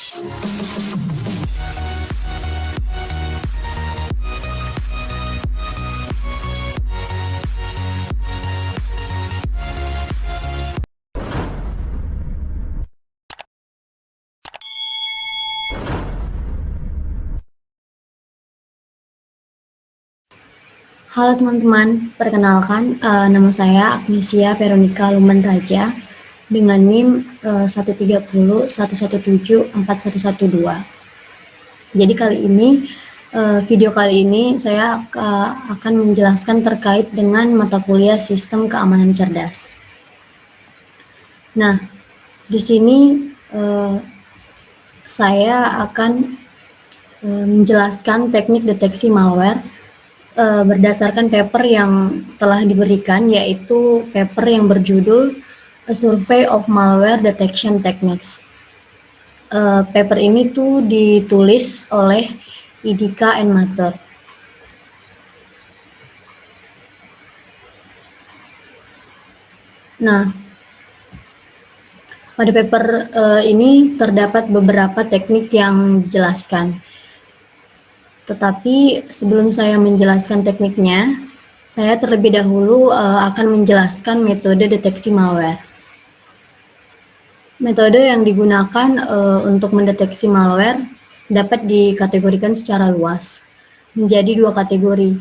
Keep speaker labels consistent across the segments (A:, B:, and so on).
A: Halo teman-teman, perkenalkan nama saya Agnesia Veronica Luman Raja dengan NIM 13011741112. Jadi video kali ini saya akan menjelaskan terkait dengan mata kuliah Sistem Keamanan Cerdas. Nah, di sini saya akan menjelaskan teknik deteksi malware berdasarkan paper yang telah diberikan, yaitu paper yang berjudul A Survey of Malware Detection Techniques. Paper ini tuh ditulis oleh Idika and Mater. Nah, pada paper ini terdapat beberapa teknik yang dijelaskan. Tetapi sebelum saya menjelaskan tekniknya, saya terlebih dahulu akan menjelaskan metode deteksi malware. Metode yang digunakan untuk mendeteksi malware dapat dikategorikan secara luas menjadi dua kategori,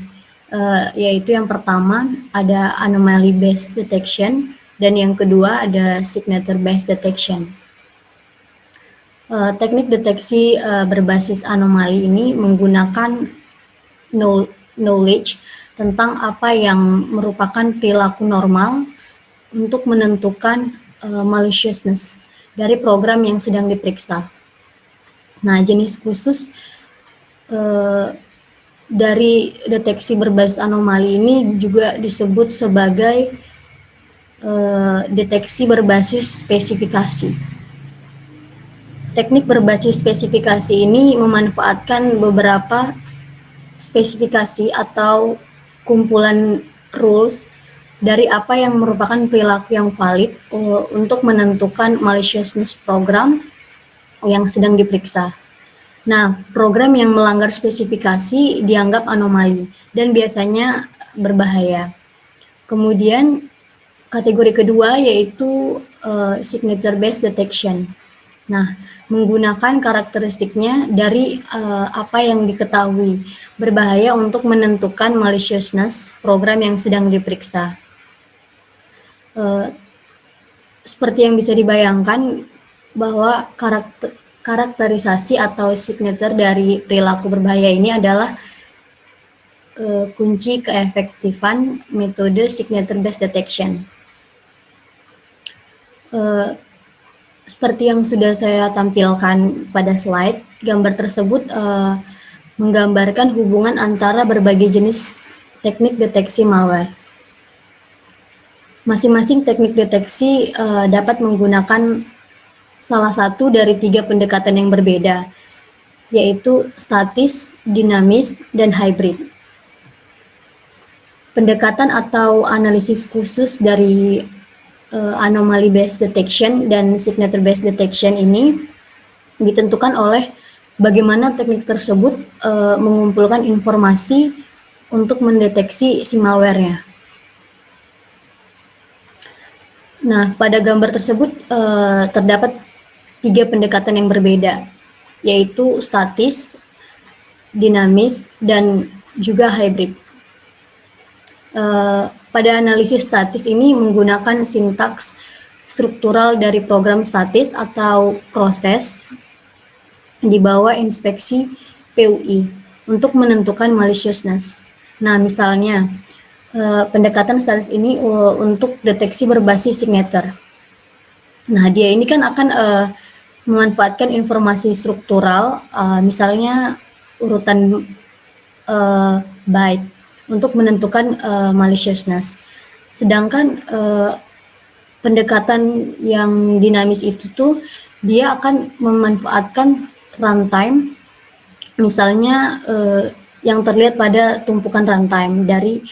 A: yaitu yang pertama ada anomaly based detection dan yang kedua ada signature based detection. Teknik deteksi berbasis anomali ini menggunakan knowledge tentang apa yang merupakan perilaku normal untuk menentukan maliciousness dari program yang sedang diperiksa. Nah, jenis khusus dari deteksi berbasis anomali ini juga disebut sebagai deteksi berbasis spesifikasi. Teknik berbasis spesifikasi ini memanfaatkan beberapa spesifikasi atau kumpulan rules dari apa yang merupakan perilaku yang valid untuk menentukan maliciousness program yang sedang diperiksa. Nah, program yang melanggar spesifikasi dianggap anomali dan biasanya berbahaya. Kemudian kategori kedua yaitu signature based detection. Nah, menggunakan karakteristiknya dari apa yang diketahui berbahaya untuk menentukan maliciousness program yang sedang diperiksa. Seperti yang bisa dibayangkan bahwa karakterisasi atau signature dari perilaku berbahaya ini adalah kunci keefektifan metode signature based detection. Seperti yang sudah saya tampilkan pada slide, gambar tersebut menggambarkan hubungan antara berbagai jenis teknik deteksi malware. Masing-masing teknik deteksi dapat menggunakan salah satu dari 3 pendekatan yang berbeda, yaitu statis, dinamis, dan hybrid. Pendekatan atau analisis khusus dari anomaly based detection dan signature based detection ini ditentukan oleh bagaimana teknik tersebut mengumpulkan informasi untuk mendeteksi si malware-nya. Nah, pada gambar tersebut terdapat 3 pendekatan yang berbeda, yaitu statis, dinamis, dan juga hybrid. Pada analisis statis ini menggunakan sintaks struktural dari program statis atau proses di bawah inspeksi PUI untuk menentukan maliciousness. Nah, misalnya pendekatan statis ini untuk deteksi berbasis signature. Nah, dia ini kan akan memanfaatkan informasi struktural, misalnya urutan byte untuk menentukan maliciousness. Sedangkan pendekatan yang dinamis itu tuh dia akan memanfaatkan runtime, misalnya yang terlihat pada tumpukan runtime dari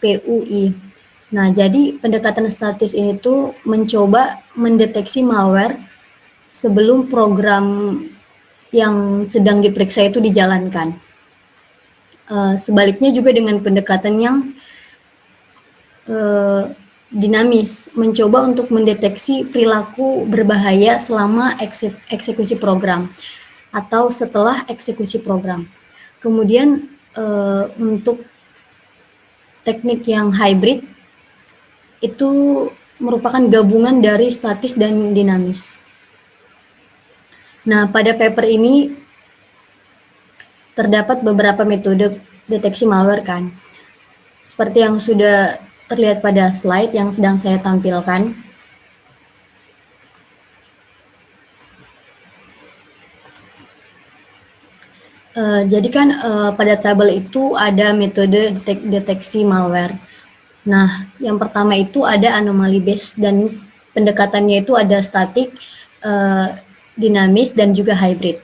A: PUI. Nah, jadi pendekatan statis ini tuh mencoba mendeteksi malware sebelum program yang sedang diperiksa itu dijalankan. Sebaliknya juga dengan pendekatan yang dinamis, mencoba untuk mendeteksi perilaku berbahaya selama eksekusi program atau setelah eksekusi program. Kemudian untuk teknik yang hybrid itu merupakan gabungan dari statis dan dinamis. Nah, pada paper ini terdapat beberapa metode deteksi malware kan. Seperti yang sudah terlihat pada slide yang sedang saya tampilkan. Jadi kan pada tabel itu ada metode deteksi malware. Nah, yang pertama itu ada anomaly based dan pendekatannya itu ada statik, dinamis, dan juga hybrid.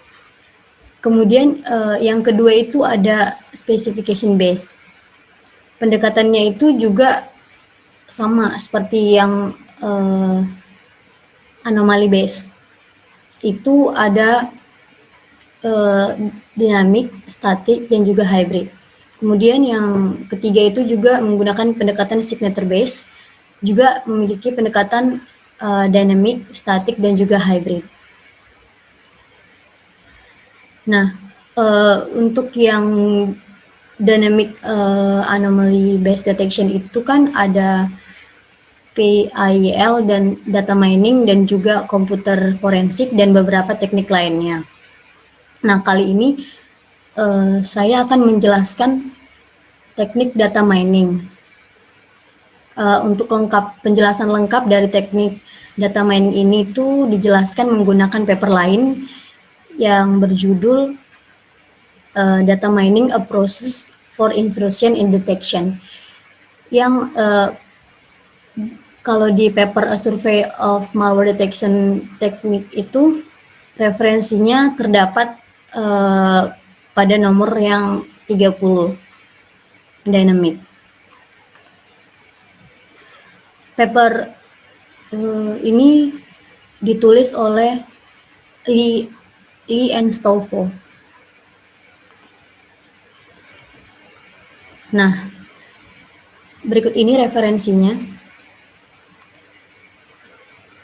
A: Kemudian yang kedua itu ada specification based. Pendekatannya itu juga sama seperti yang anomaly based. Itu ada dinamik, statik, dan juga hybrid. Kemudian yang ketiga itu juga menggunakan pendekatan signature based, juga memiliki pendekatan dynamic, statik, dan juga hybrid. Nah, untuk yang dynamic anomaly based detection itu kan ada PAYL dan data mining dan juga komputer forensik dan beberapa teknik lainnya. Nah, kali ini saya akan menjelaskan teknik data mining. Untuk penjelasan lengkap dari teknik data mining ini tuh dijelaskan menggunakan paper lain yang berjudul Data Mining a Process for Intrusion in Detection, yang kalau di paper A Survey of Malware Detection Technique itu referensinya terdapat pada nomor yang 30, dynamic. Paper ini ditulis oleh Lee and Stolfo. Nah, berikut ini referensinya.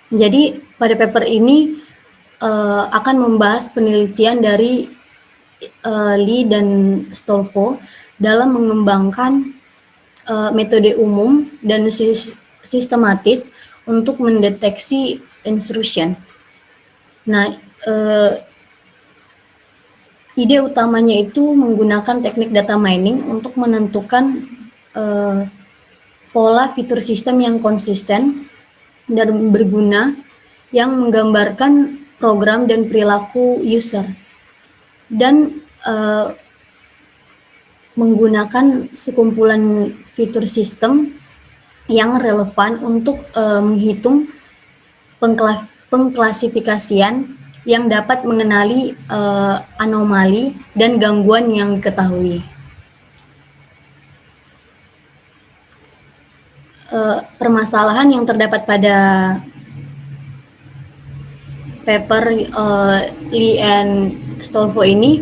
A: Jadi pada paper ini akan membahas penelitian dari Lee dan Stolfo dalam mengembangkan metode umum dan sistematis untuk mendeteksi intrusion. Nah, ide utamanya itu menggunakan teknik data mining untuk menentukan pola fitur sistem yang konsisten dan berguna yang menggambarkan program dan perilaku user, dan menggunakan sekumpulan fitur sistem yang relevan untuk menghitung pengklasifikasian yang dapat mengenali anomali dan gangguan yang diketahui. Permasalahan yang terdapat pada paper Lee and Stolfo ini,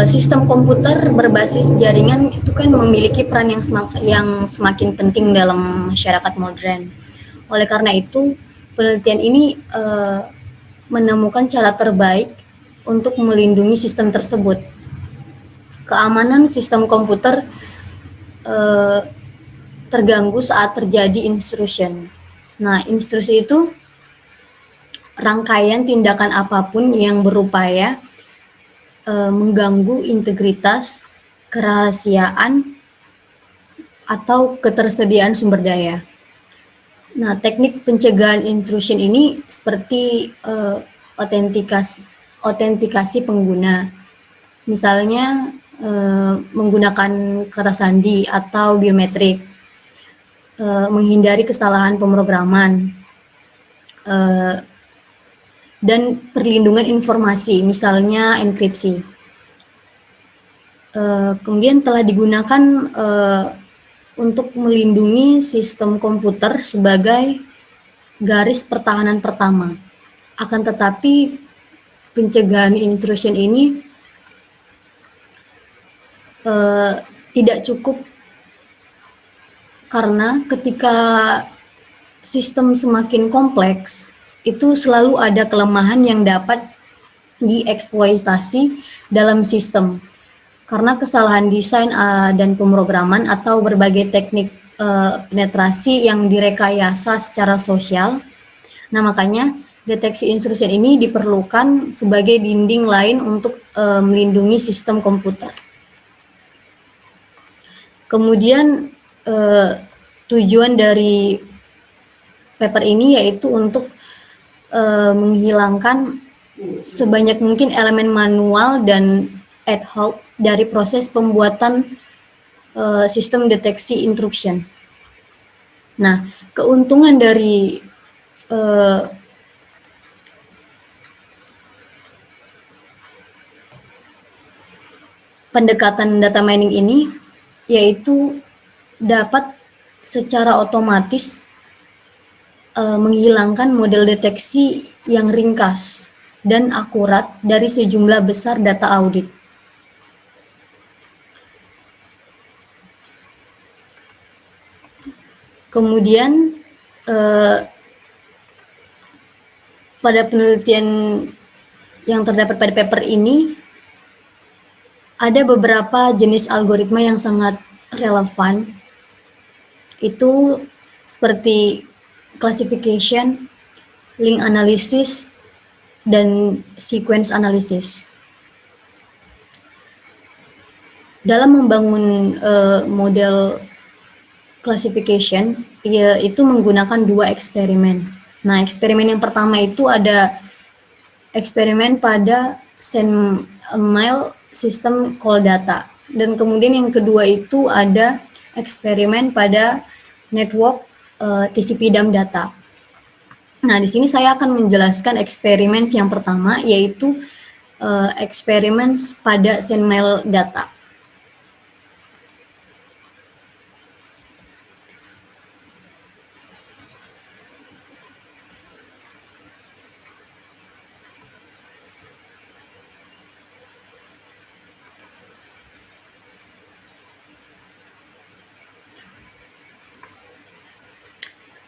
A: sistem komputer berbasis jaringan itu kan memiliki peran yang semakin penting dalam masyarakat modern. Oleh karena itu, penelitian ini menemukan cara terbaik untuk melindungi sistem tersebut. Keamanan sistem komputer terganggu saat terjadi intrusion. Nah, intrusi itu rangkaian tindakan apapun yang berupaya mengganggu integritas, kerahasiaan, atau ketersediaan sumber daya. Nah, teknik pencegahan intrusion ini seperti autentikasi pengguna, misalnya menggunakan kata sandi atau biometrik, menghindari kesalahan pemrograman, dan perlindungan informasi, misalnya enkripsi. Kemudian telah digunakan untuk melindungi sistem komputer sebagai garis pertahanan pertama. Akan tetapi pencegahan intrusion ini tidak cukup, karena ketika sistem semakin kompleks, itu selalu ada kelemahan yang dapat dieksploitasi dalam sistem. Karena kesalahan desain dan pemrograman atau berbagai teknik penetrasi yang direkayasa secara sosial. Nah, makanya deteksi intrusion ini diperlukan sebagai dinding lain untuk melindungi sistem komputer. Kemudian tujuan dari paper ini yaitu untuk menghilangkan sebanyak mungkin elemen manual dan ad hoc dari proses pembuatan sistem deteksi intrusion. Nah, keuntungan dari pendekatan data mining ini yaitu dapat secara otomatis menghilangkan model deteksi yang ringkas dan akurat dari sejumlah besar data audit. Kemudian pada penelitian yang terdapat pada paper ini, ada beberapa jenis algoritma yang sangat relevan. Itu seperti classification, link analysis, dan sequence analysis. Dalam membangun model classification, itu menggunakan 2 eksperimen. Nah, eksperimen yang pertama itu ada eksperimen pada SendMail System Call Data, dan kemudian yang kedua itu ada eksperimen pada network TCP dump data. Nah, di sini saya akan menjelaskan eksperimen yang pertama, yaitu eksperimen pada SendMail data.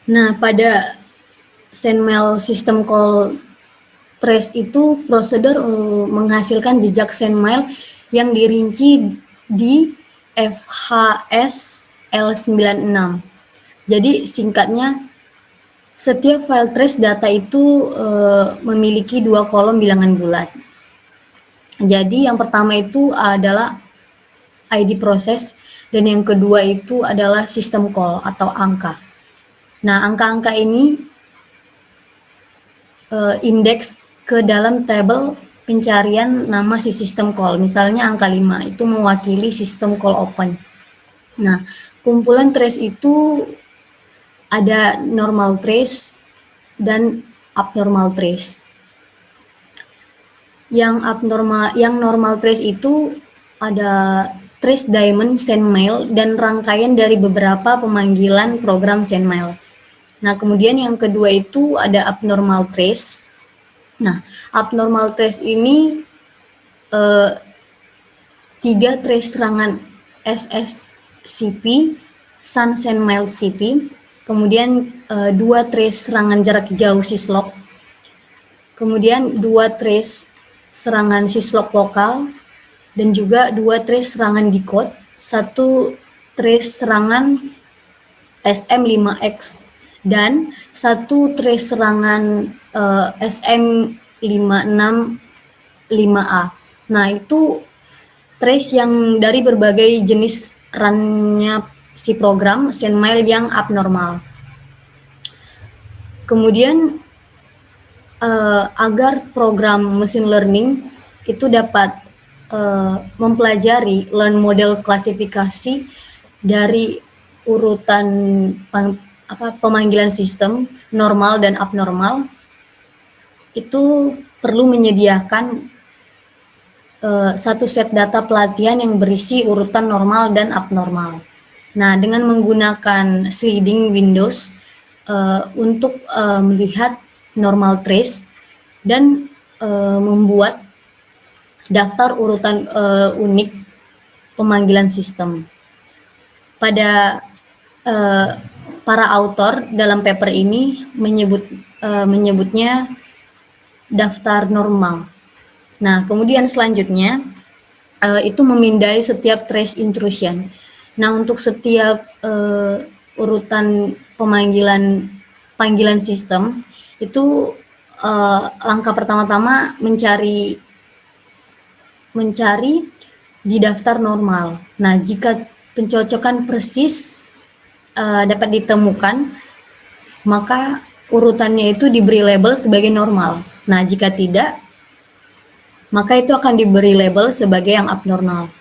A: Nah, pada SendMail System Call Trace itu prosedur menghasilkan jejak SendMail yang dirinci di FHS L96. Jadi singkatnya, setiap file trace data itu memiliki 2 kolom bilangan bulat. Jadi yang pertama itu adalah ID proses, dan yang kedua itu adalah system call atau angka. Nah, angka-angka ini indeks ke dalam tabel pencarian nama si system call. Misalnya angka 5 itu mewakili system call open. Nah, kumpulan trace itu ada normal trace dan abnormal trace. Yang normal trace itu ada trace diamond SendMail dan rangkaian dari beberapa pemanggilan program SendMail. Nah, kemudian yang kedua itu ada abnormal trace. Nah, abnormal trace ini 3 trace serangan SSCP, Sun SendMail CP, kemudian 2 trace serangan jarak jauh syslog, kemudian 2 trace serangan syslog lokal, dan juga 2 trace serangan decode, 1 trace serangan SM5X, dan 1 trace serangan SM565A. Nah, itu trace yang dari berbagai jenis run-nya si program SendMail yang abnormal. Kemudian agar program machine learning itu dapat mempelajari learn model klasifikasi dari urutan pemanggilan sistem normal dan abnormal, itu perlu menyediakan satu set data pelatihan yang berisi urutan normal dan abnormal. Nah, dengan menggunakan sliding windows untuk melihat normal trace, dan membuat daftar urutan unik pemanggilan sistem. Pada para autor dalam paper ini menyebutnya daftar normal. Nah, kemudian selanjutnya itu memindai setiap trace intrusion. Nah, untuk setiap urutan panggilan sistem itu langkah pertama-tama mencari di daftar normal. Nah, jika pencocokan persis dapat ditemukan, maka urutannya itu diberi label sebagai normal. Nah, jika tidak, maka itu akan diberi label sebagai yang abnormal.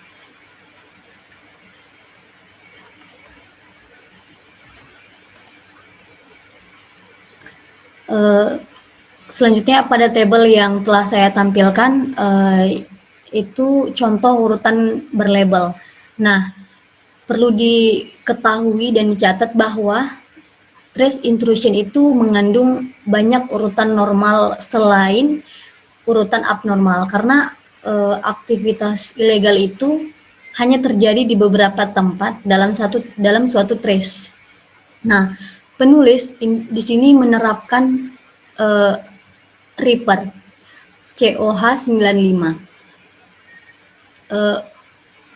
A: Selanjutnya pada tabel yang telah saya tampilkan itu contoh urutan berlabel. Nah, perlu diketahui dan dicatat bahwa trace intrusion itu mengandung banyak urutan normal selain urutan abnormal, karena aktivitas ilegal itu hanya terjadi di beberapa tempat dalam suatu trace. Nah, penulis di sini menerapkan Reaper COH95,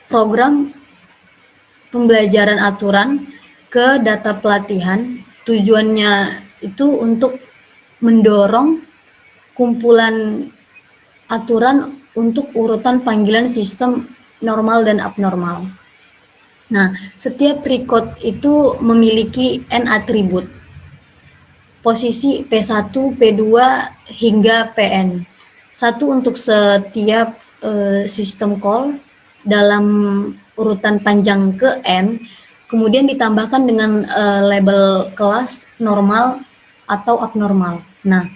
A: program pembelajaran aturan ke data pelatihan. Tujuannya itu untuk mendorong kumpulan aturan untuk urutan panggilan sistem normal dan abnormal. Nah, setiap record itu memiliki n atribut, posisi P1, P2 hingga Pn. Satu untuk setiap sistem call dalam urutan panjang ke n, kemudian ditambahkan dengan label kelas normal atau abnormal. Nah,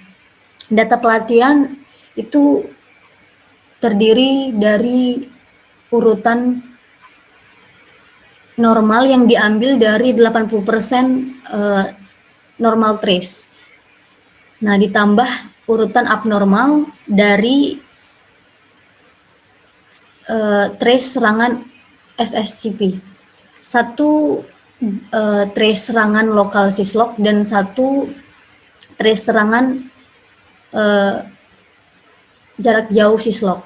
A: data pelatihan itu terdiri dari urutan normal yang diambil dari 80% normal trace. Nah, ditambah urutan abnormal dari trace serangan SSCP. Satu trace serangan lokal syslog dan satu trace serangan jarak jauh syslog.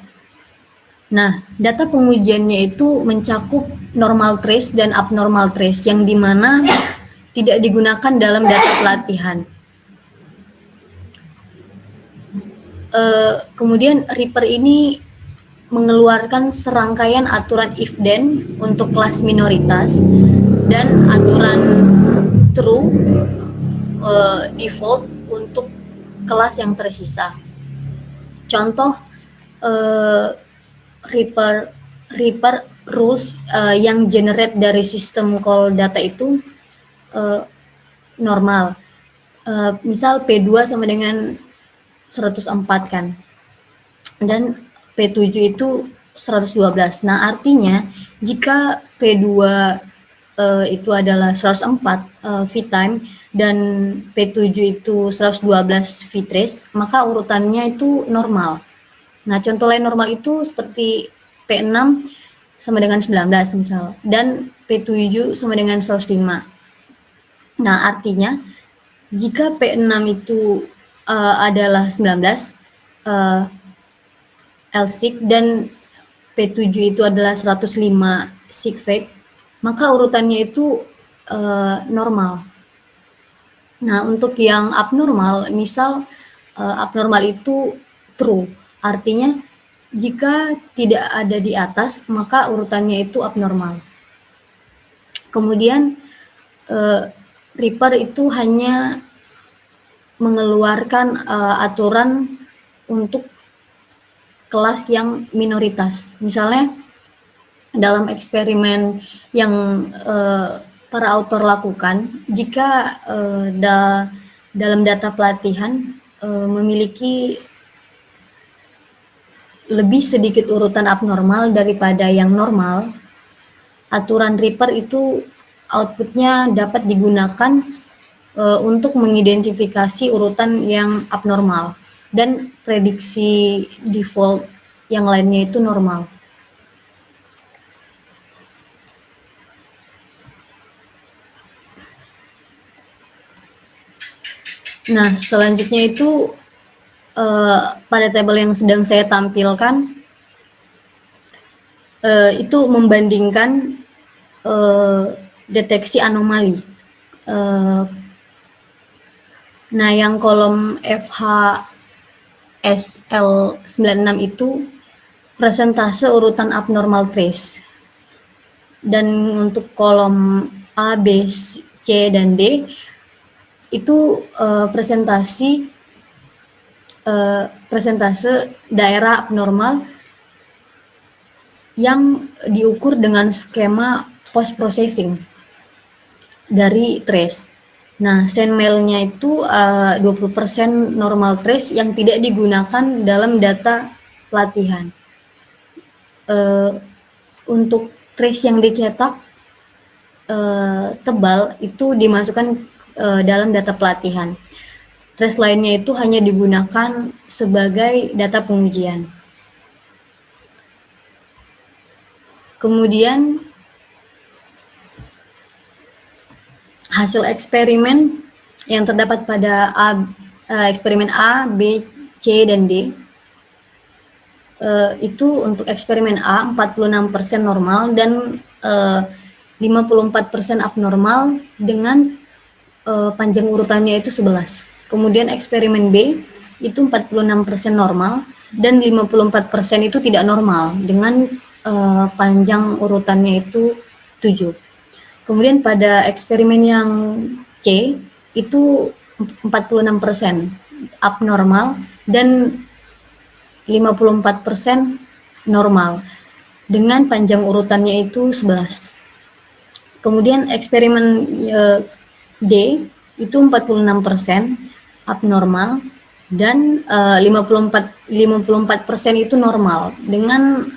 A: Nah, data pengujiannya itu mencakup normal trace dan abnormal trace yang dimana tidak digunakan dalam data pelatihan. Kemudian Reaper ini mengeluarkan serangkaian aturan if-then untuk kelas minoritas dan aturan true default untuk kelas yang tersisa. Contoh Reaper rules yang generate dari sistem call data itu normal. Misal P2 sama dengan 104 kan, dan P7 itu 112. Nah, artinya jika P2 itu adalah 104 vtime dan P7 itu 112 vtrace, maka urutannya itu normal. Nah, contoh lain normal itu seperti P6 sama dengan 19 misal, dan P7 sama dengan 105. Nah, artinya jika P6 itu adalah 19 LSIG dan P7 itu adalah 105 SIGFACT, maka urutannya itu normal. Nah, untuk yang abnormal, misal abnormal itu true, artinya jika tidak ada di atas, maka urutannya itu abnormal. Kemudian Reaper itu hanya mengeluarkan aturan untuk kelas yang minoritas. Misalnya dalam eksperimen yang para autor lakukan, jika dalam data pelatihan memiliki lebih sedikit urutan abnormal daripada yang normal, aturan Reaper itu outputnya dapat digunakan untuk mengidentifikasi urutan yang abnormal. dan prediksi default yang lainnya itu normal. Nah, selanjutnya itu pada tabel yang sedang saya tampilkan itu membandingkan deteksi anomali. Nah, yang kolom FHSL96 itu persentase urutan abnormal trace. Dan untuk kolom A, B, C, dan D itu presentase daerah abnormal yang diukur dengan skema post processing dari trace. Nah, SendMail-nya itu 20% normal trace yang tidak digunakan dalam data pelatihan. Untuk trace yang dicetak tebal itu dimasukkan dalam data pelatihan. Trace lainnya itu hanya digunakan sebagai data pengujian. Kemudian hasil eksperimen yang terdapat pada eksperimen A, B, C, dan D itu untuk eksperimen A 46% normal dan 54% abnormal dengan panjang urutannya itu 11. Kemudian eksperimen B itu 46% normal dan 54% itu tidak normal dengan panjang urutannya itu 7. Kemudian pada eksperimen yang C itu 46% abnormal dan 54% normal dengan panjang urutannya itu 11. Kemudian eksperimen D itu 46% abnormal dan 54% itu normal dengan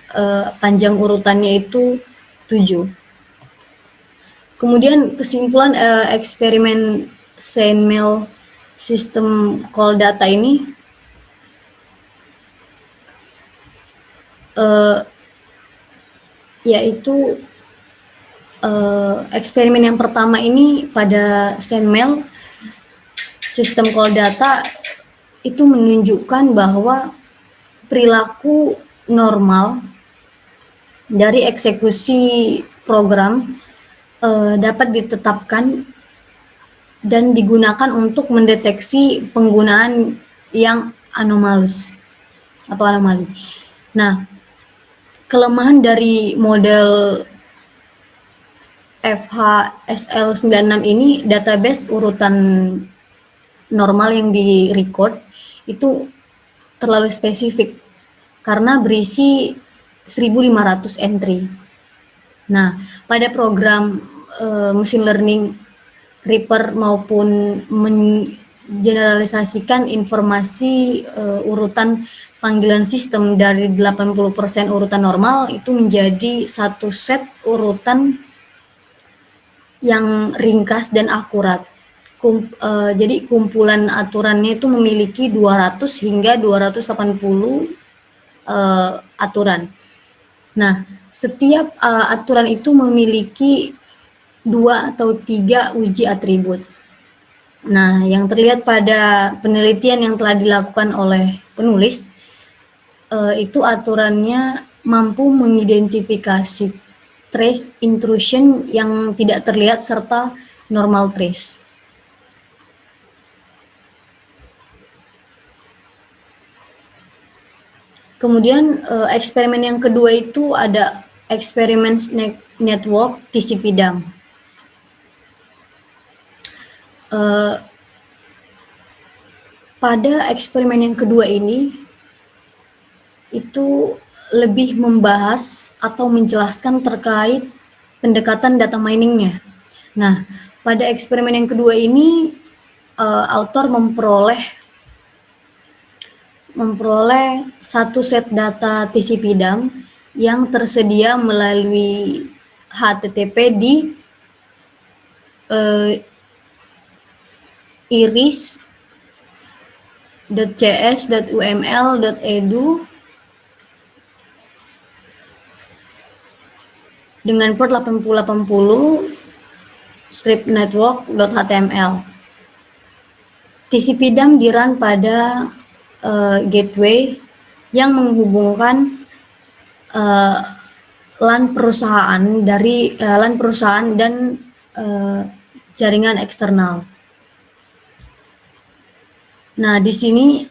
A: panjang urutannya itu 7. Kemudian kesimpulan eksperimen SendMail sistem call data ini yaitu eksperimen yang pertama ini pada SendMail sistem call data itu menunjukkan bahwa perilaku normal dari eksekusi program dapat ditetapkan dan digunakan untuk mendeteksi penggunaan yang anomalus atau anomali. Nah, kelemahan dari model FHSL96 ini database urutan normal yang di-record itu terlalu spesifik karena berisi 1.500 entry. Nah, pada program machine learning Reaper maupun mengeneralisasikan informasi urutan panggilan sistem dari 80% urutan normal itu menjadi satu set urutan yang ringkas dan akurat. Jadi kumpulan aturannya itu memiliki 200 hingga 280 aturan. Nah, setiap aturan itu memiliki 2 atau 3 uji atribut. Nah, yang terlihat pada penelitian yang telah dilakukan oleh penulis, itu aturannya mampu mengidentifikasi trace intrusion yang tidak terlihat serta normal trace. Kemudian eksperimen yang kedua itu ada eksperimen network TCP dump. Pada eksperimen yang kedua ini itu lebih membahas atau menjelaskan terkait pendekatan data miningnya. Nah, pada eksperimen yang kedua ini autor memperoleh satu set data TCP dump yang tersedia melalui HTTP di iris .cs, .uml, .edu dengan port 8080, strip network.html. TCP/DAM di-run pada gateway yang menghubungkan LAN perusahaan dan jaringan eksternal. Nah, di sini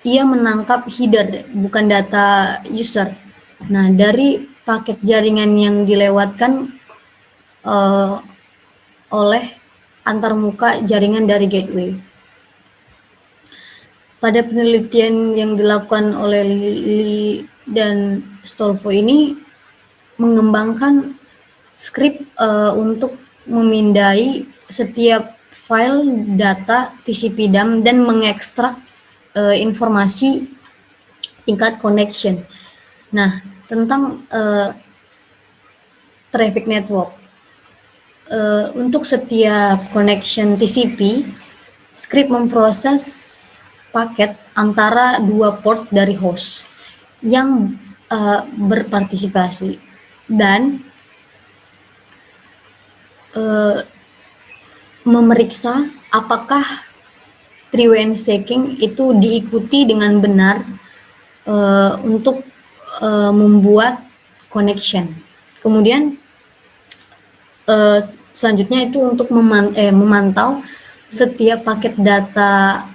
A: ia menangkap header, bukan data user. Nah, dari paket jaringan yang dilewatkan oleh antarmuka jaringan dari gateway. Pada penelitian yang dilakukan oleh Lee dan Stolfo ini mengembangkan skrip untuk memindai setiap file data TCP/DAM dan mengekstrak informasi tingkat connection. Nah, tentang traffic network. Untuk setiap connection TCP, script memproses paket antara dua port dari host yang berpartisipasi dan memeriksa apakah three-way stacking itu diikuti dengan benar untuk membuat connection. Kemudian selanjutnya itu untuk memantau setiap paket data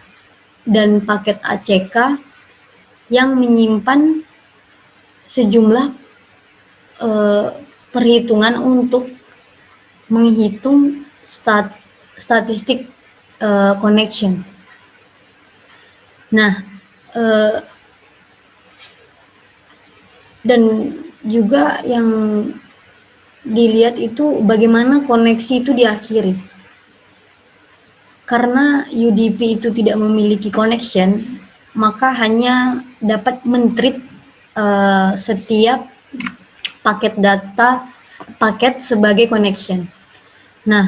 A: dan paket ACK yang menyimpan sejumlah perhitungan untuk menghitung statistik connection. Nah, dan juga yang dilihat itu bagaimana koneksi itu diakhiri. Karena UDP itu tidak memiliki connection, maka hanya dapat men-treat setiap paket sebagai connection. Nah,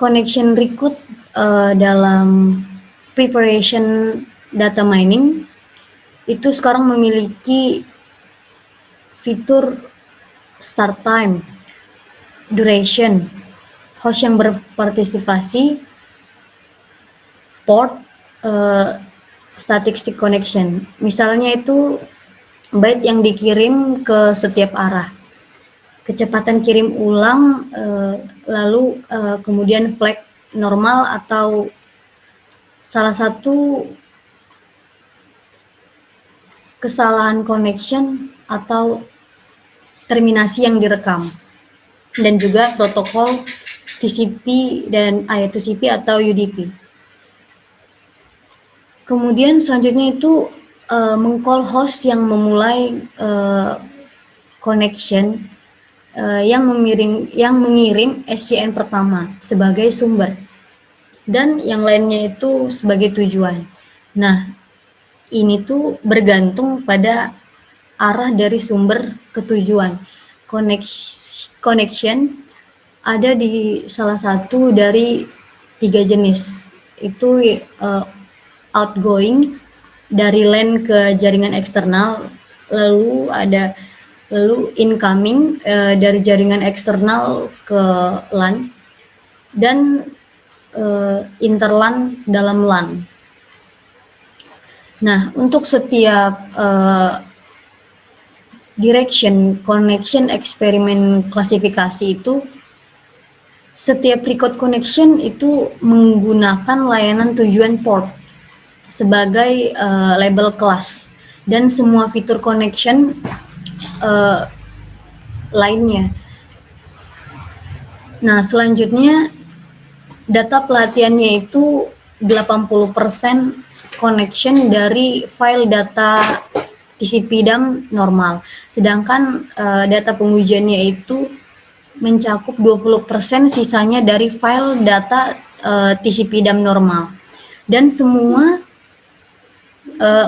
A: connection record dalam preparation data mining itu sekarang memiliki fitur start time, duration, host yang berpartisipasi, port, statistic connection. Misalnya itu byte yang dikirim ke setiap arah, kecepatan kirim ulang, lalu kemudian flag normal atau salah satu kesalahan connection atau terminasi yang direkam, dan juga protokol TCP dan I2CP atau UDP. Kemudian selanjutnya itu meng-call host yang memulai connection yang mengirim SCN pertama sebagai sumber dan yang lainnya itu sebagai tujuan. Nah, ini tuh bergantung pada arah dari sumber ke tujuan. Connection ada di salah satu dari 3 jenis. Itu outgoing dari LAN ke jaringan eksternal, lalu incoming dari jaringan eksternal ke LAN, dan interLAN dalam LAN. Nah, untuk setiap direction connection eksperimen klasifikasi itu, setiap record connection itu menggunakan layanan tujuan port sebagai label kelas, dan semua fitur connection lainnya. Nah, selanjutnya data pelatihannya itu 80% connection dari file data TCP/DAM normal, sedangkan data pengujiannya itu mencakup 20%, sisanya dari file data TCP/DAM normal. Dan semua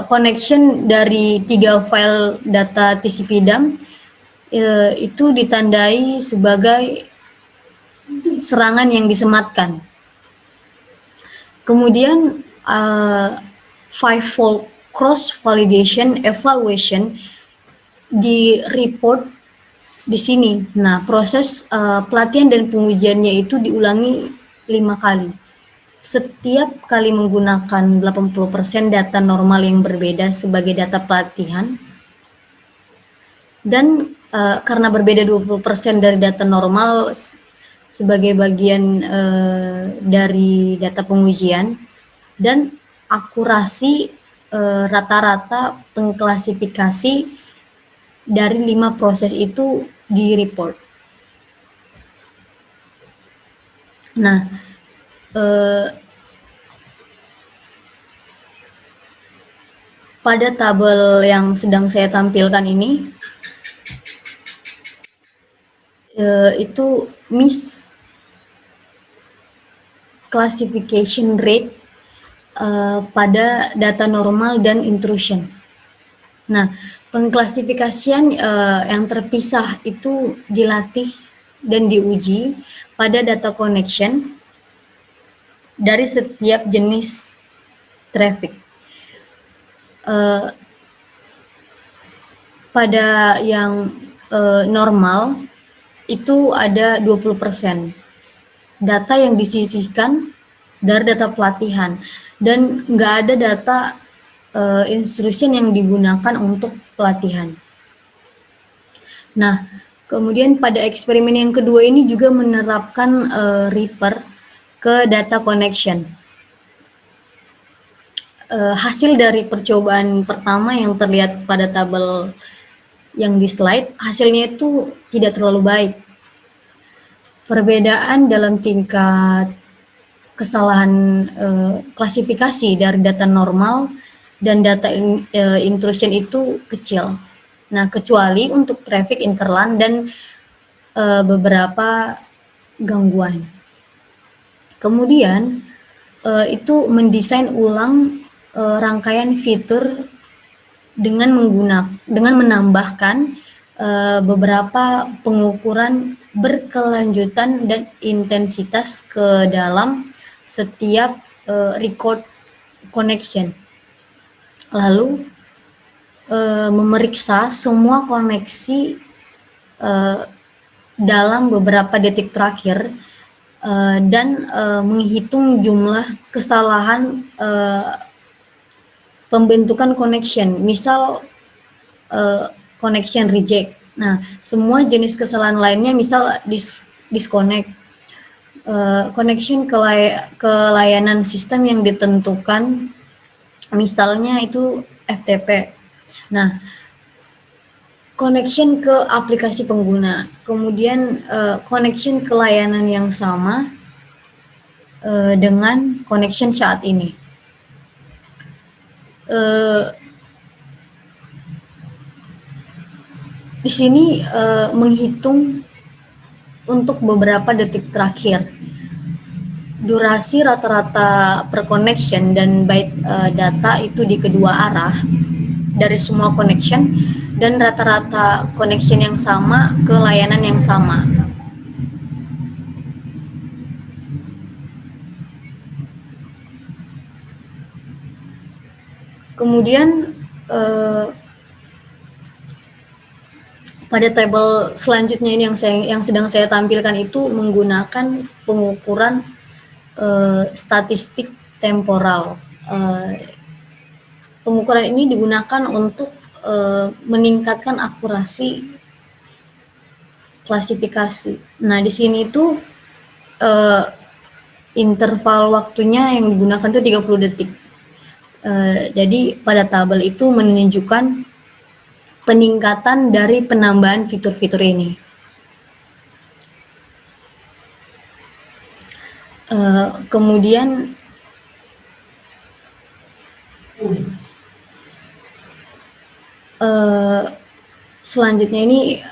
A: connection dari 3 file data TCP/DAM itu ditandai sebagai serangan yang disematkan. Kemudian five-fold cross validation evaluation di report di sini. Nah, proses pelatihan dan pengujiannya itu diulangi 5 kali. Setiap kali menggunakan 80% data normal yang berbeda sebagai data pelatihan, dan karena berbeda 20% dari data normal sebagai bagian dari data pengujian, dan akurasi rata-rata pengklasifikasi dari 5 proses itu di report. Nah, pada tabel yang sedang saya tampilkan ini, itu misclassification rate pada data normal dan intrusion. Nah, pengklasifikasian yang terpisah itu dilatih dan diuji pada data connection dari setiap jenis traffic. Pada yang normal itu ada 20% data yang disisihkan dari data pelatihan, dan nggak ada data instruction yang digunakan untuk pelatihan. Nah, kemudian pada eksperimen yang kedua ini juga menerapkan Reaper ke data connection. Hasil dari percobaan pertama yang terlihat pada tabel yang di slide, hasilnya itu tidak terlalu baik. Perbedaan dalam tingkat kesalahan klasifikasi dari data normal dan data intrusion itu kecil. Nah, kecuali untuk traffic interland dan beberapa gangguan. Kemudian itu mendesain ulang rangkaian fitur dengan menambahkan beberapa pengukuran berkelanjutan dan intensitas ke dalam setiap record connection. Lalu memeriksa semua koneksi dalam beberapa detik terakhir dan menghitung jumlah kesalahan pembentukan connection, misal connection reject. Nah, semua jenis kesalahan lainnya, misal disconnect, connection ke layanan sistem yang ditentukan, misalnya itu FTP. Nah, connection ke aplikasi pengguna, kemudian connection ke layanan yang sama dengan connection saat ini. Di sini menghitung untuk beberapa detik terakhir durasi rata-rata per connection dan byte data itu di kedua arah dari semua connection, dan rata-rata connection yang sama ke layanan yang sama. Kemudian pada tabel selanjutnya ini yang sedang saya tampilkan itu menggunakan pengukuran statistik temporal. Pengukuran ini digunakan untuk meningkatkan akurasi klasifikasi. Nah, di sini itu interval waktunya yang digunakan itu 30 detik. Jadi pada tabel itu menunjukkan peningkatan dari penambahan fitur-fitur ini. Kemudian selanjutnya ini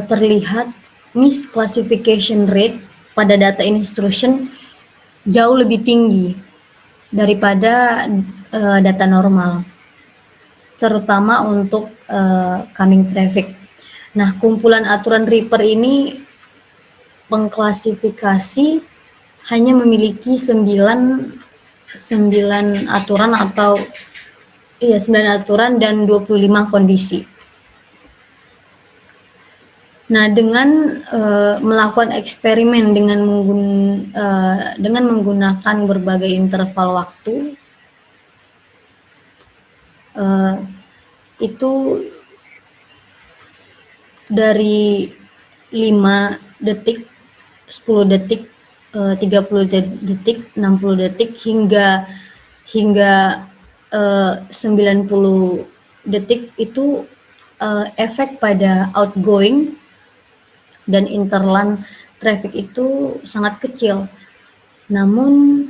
A: terlihat misclassification rate pada data intrusion jauh lebih tinggi daripada data normal, terutama untuk coming traffic. Nah, kumpulan aturan Reaper ini mengklasifikasi hanya memiliki 9 aturan atau 9 aturan dan 25 kondisi. Nah, dengan melakukan eksperimen dengan menggunakan berbagai interval waktu, itu dari 5 detik, 10 detik, 30 detik, 60 detik hingga 90 detik itu efek pada outgoing dan interland traffic itu sangat kecil. Namun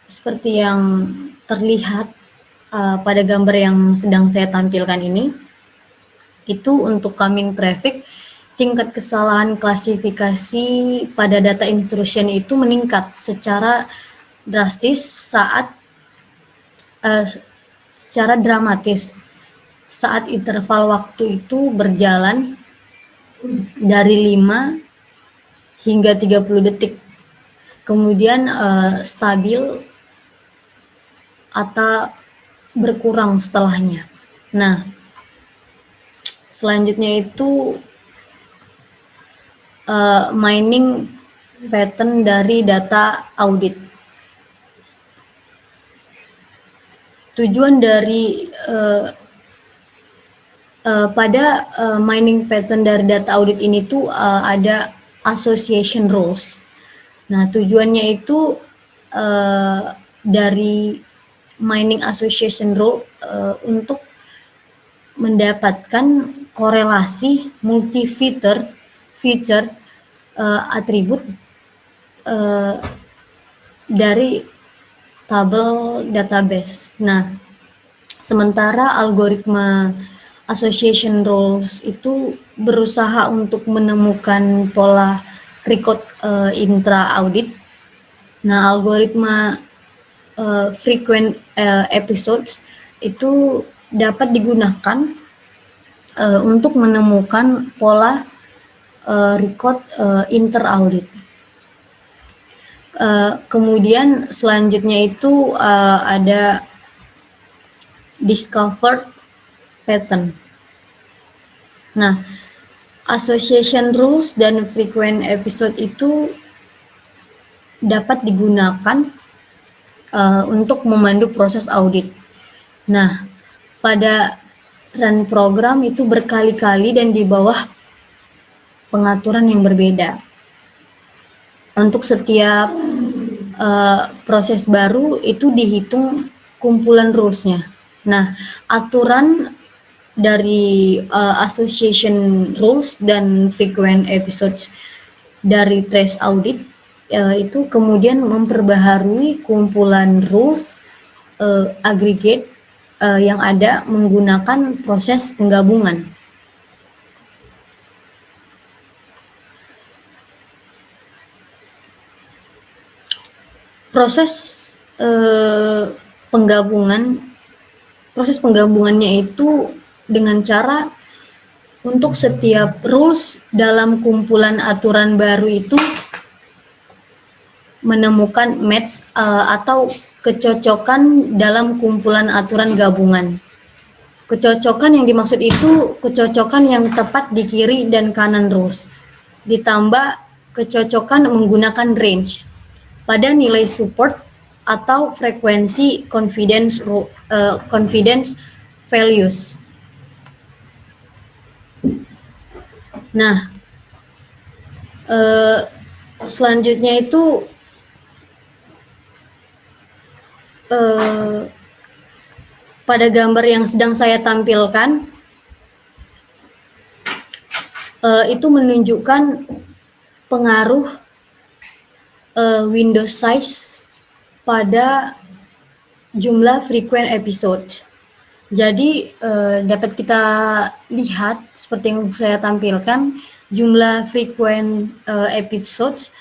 A: seperti yang terlihat pada gambar yang sedang saya tampilkan ini, itu untuk coming traffic, tingkat kesalahan klasifikasi pada data instruction itu meningkat secara drastis secara dramatis saat interval waktu itu berjalan dari 5 hingga 30 detik. Kemudian stabil atau berkurang setelahnya. Nah, selanjutnya itu mining pattern dari data audit. Tujuan dari pada mining pattern dari data audit ini tuh ada association rules. Nah, tujuannya itu dari mining association rule untuk mendapatkan korelasi multi feature atribut dari tabel database. Nah, sementara algoritma association rules itu berusaha untuk menemukan pola record intra audit. Nah, algoritma frequent episodes itu dapat digunakan untuk menemukan pola record inter audit. Kemudian selanjutnya itu ada discovered pattern. Nah, association rules dan frequent episode itu dapat digunakan untuk memandu proses audit. Nah, pada run program itu berkali-kali dan di bawah pengaturan yang berbeda. Untuk setiap proses baru itu dihitung kumpulan rules-nya. Nah, aturan dari association rules dan frequent episodes dari trace audit itu kemudian memperbaharui kumpulan rules aggregate yang ada menggunakan proses penggabungan. Proses penggabungannya itu dengan cara untuk setiap rules dalam kumpulan aturan baru itu menemukan match atau kecocokan dalam kumpulan aturan gabungan. Kecocokan yang dimaksud itu kecocokan yang tepat di kiri dan kanan rules, ditambah kecocokan menggunakan range pada nilai support atau frekuensi confidence values. Nah, selanjutnya itu pada gambar yang sedang saya tampilkan itu menunjukkan pengaruh window size pada jumlah frequent episode. Jadi dapat kita lihat seperti yang saya tampilkan, jumlah frequent episodes,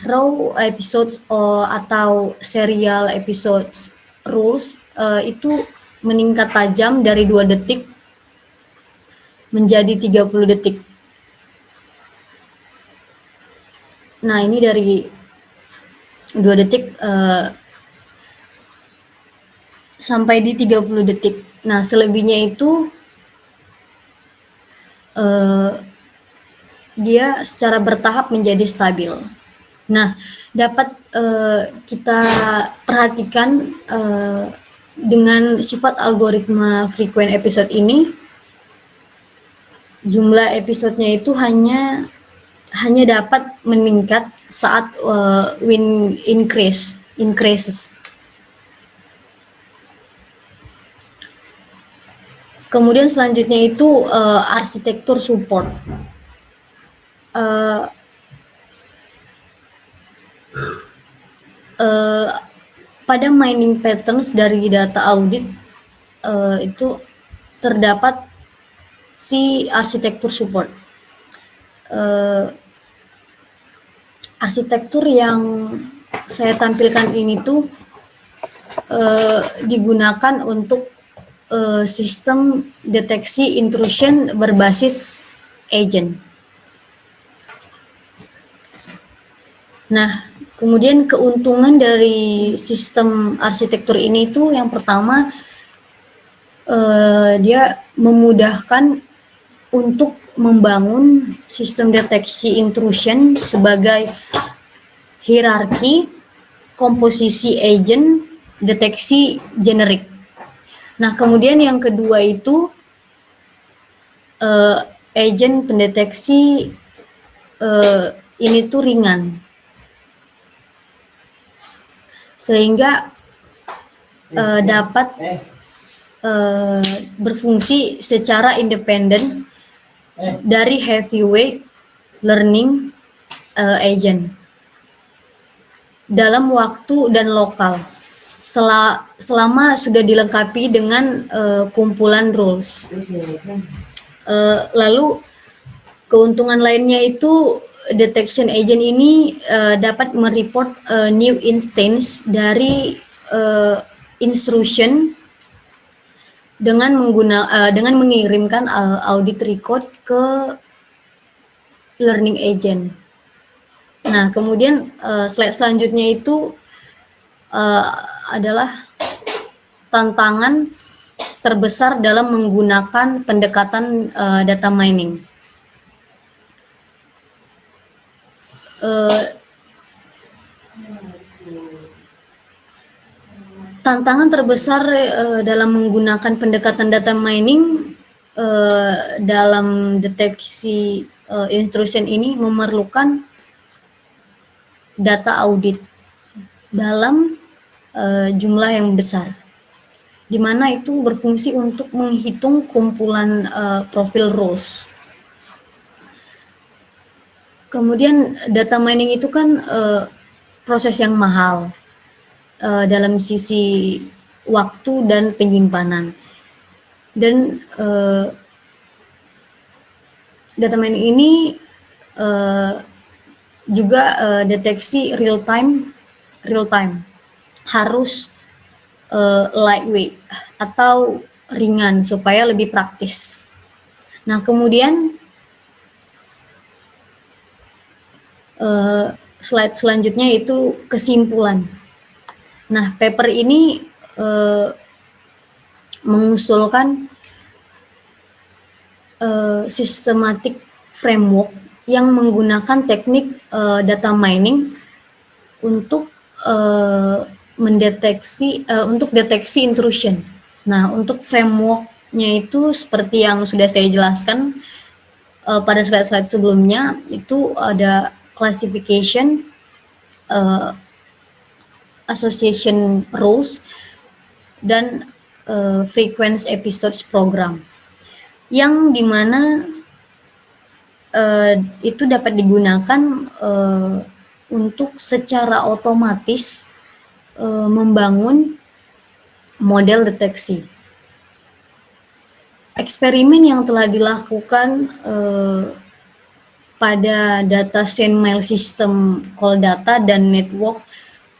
A: raw episodes atau serial episodes rules itu meningkat tajam dari 2 detik menjadi 30 detik. Nah, ini dari 2 detik sampai di 30 detik. Nah, selebihnya itu dia secara bertahap menjadi stabil. Nah, dapat kita perhatikan dengan sifat algoritma frequent episode ini, jumlah episodenya itu hanya dapat meningkat saat win increases. Kemudian selanjutnya itu arsitektur support. Pada mining patterns dari data audit itu terdapat si arsitektur support. Arsitektur yang saya tampilkan ini tuh digunakan untuk sistem deteksi intrusion berbasis agent. Nah, kemudian keuntungan dari sistem arsitektur ini tuh yang pertama, dia memudahkan untuk membangun sistem deteksi intrusion sebagai hierarki, komposisi agent, deteksi generik. Nah, kemudian yang kedua itu agent pendeteksi ini tuh ringan, sehingga dapat berfungsi secara independen dari heavyweight learning agent dalam waktu dan lokal selama sudah dilengkapi dengan kumpulan rules. Lalu keuntungan lainnya itu detection agent ini dapat mereport new instance dari intrusion dengan mengirimkan audit record ke learning agent. Nah, kemudian slide selanjutnya itu adalah tantangan terbesar dalam menggunakan pendekatan data mining. Tantangan terbesar dalam menggunakan pendekatan data mining dalam deteksi intrusion ini memerlukan data audit dalam jumlah yang besar, di mana itu berfungsi untuk menghitung kumpulan profil roles. Kemudian data mining itu kan proses yang mahal dalam sisi waktu dan penyimpanan. Dan data mining ini juga deteksi real time harus lightweight atau ringan supaya lebih praktis. Nah, kemudian slide selanjutnya itu kesimpulan. Nah, paper ini mengusulkan systematic framework yang menggunakan teknik data mining untuk untuk deteksi intrusion. Nah, untuk frameworknya itu seperti yang sudah saya jelaskan pada slide-slide sebelumnya, itu ada classification, association rules, dan frequency episodes program, yang dimana itu dapat digunakan untuk secara otomatis membangun model deteksi. Eksperimen yang telah dilakukan pada data SendMail System Call Data dan network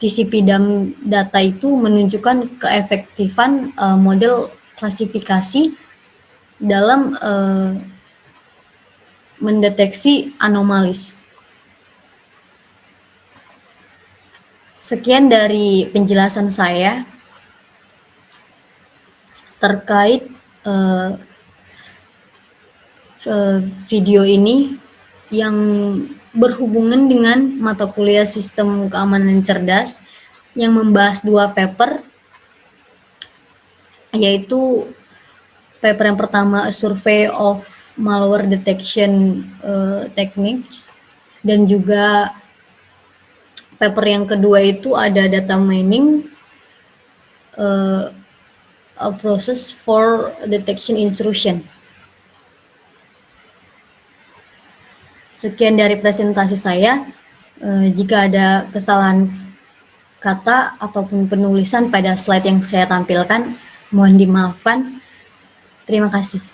A: TCP DAM data itu menunjukkan keefektifan model klasifikasi dalam mendeteksi anomalis. Sekian dari penjelasan saya terkait video ini yang berhubungan dengan mata kuliah Sistem Keamanan Cerdas yang membahas 2 paper, yaitu paper yang pertama A Survey of Malware Detection Techniques, dan juga paper yang kedua itu ada Data Mining a Process for Detection Intrusion. Sekian dari presentasi saya. Jika ada kesalahan kata ataupun penulisan pada slide yang saya tampilkan, mohon dimaafkan. Terima kasih.